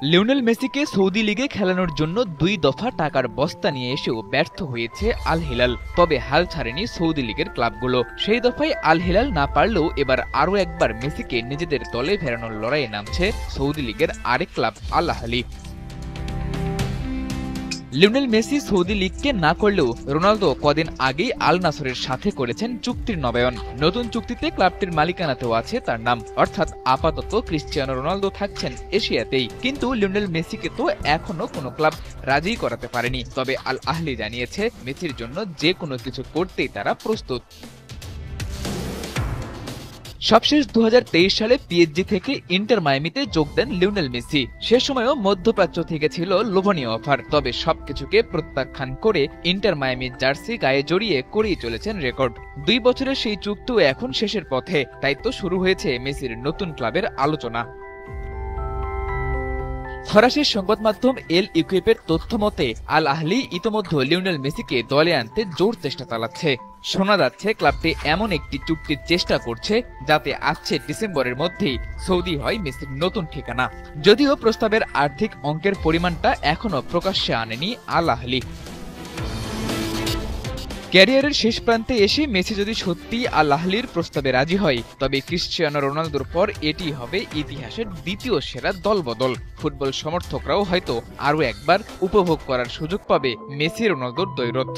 Lionel মেসিকে Saudi লিগে খেলানোর জন্য ২ দফা টাকার বস্তা নিয়ে এসেও ব্যর্থ হয়েছে আল হিলাল। তবে হাল ছাড়েনি সৌদি লিগের ক্লাবগুলো। সেই দফায় আল হিলাল না পারলেও এবার আরও একবার মেসিকে নিজেদের দলে ফেরানোর লড়াইয়ে নামছে সৌদি লিগের আরেক ক্লাব আল আহলি। লিওনেল মেসি সৌদি লিগকে না করলেও রোনালদো কদিন আগেই আল নাসরের সাথে করেছেন চুক্তির নবায়ন। নতুন চুক্তিতে ক্লাবটির মালিকানাতেও আছে তার নাম, অর্থাৎ আপাতত ক্রিশ্চিয়ানো রোনালদো থাকছেন এশিয়াতেই। কিন্তু লিওনেল মেসিকে তো এখনো কোনো ক্লাব রাজি করাতে পারেনি। তবে আল আহলি জানিয়েছে মেসির জন্য যে কোনো কিছু করতেই তারা প্রস্তুত। সবশেষ ২০২৩ সালে পিএসজি থেকে ইন্টার মায়ামিতে যোগ দেন লিওনেল মেসি। সে সময়ও মধ্যপ্রাচ্য থেকে ছিল লোভনীয় অফার, তবে সবকিছুকে প্রত্যাখ্যান করে ইন্টার মায়ামির জার্সি গায়ে জড়িয়ে করেই চলেছেন রেকর্ড। ২ বছরের সেই চুক্তিও এখন শেষের পথে, তাই তো শুরু হয়েছে মেসির নতুন ক্লাবের আলোচনা। ফরাসি সংবাদ মাধ্যম এল ইকুইপের তথ্য মতে আল আহলি ইতোমধ্যে লিওনেল মেসিকে দলে আনতে জোর চেষ্টা চালাচ্ছে। শোনা যাচ্ছে ক্লাবটি এমন একটি চুক্তির চেষ্টা করছে যাতে আসছে ডিসেম্বরের মধ্যেই সৌদি হয় মেসির নতুন ঠিকানা। যদিও প্রস্তাবের আর্থিক অঙ্কের পরিমাণটা এখনো প্রকাশ্যে আনেনি আল আহলি। ক্যারিয়ারের শেষ প্রান্তে এসে মেসি যদি সত্যিই আল আহলির প্রস্তাবে রাজি হয়, তবে ক্রিশ্চিয়ানো রোনালদোর পর এটি হবে ইতিহাসের দ্বিতীয় সেরা দলবদল। ফুটবল সমর্থকরাও হয়তো আরও একবার উপভোগ করার সুযোগ পাবে মেসি রোনালদোর দ্বৈরথ।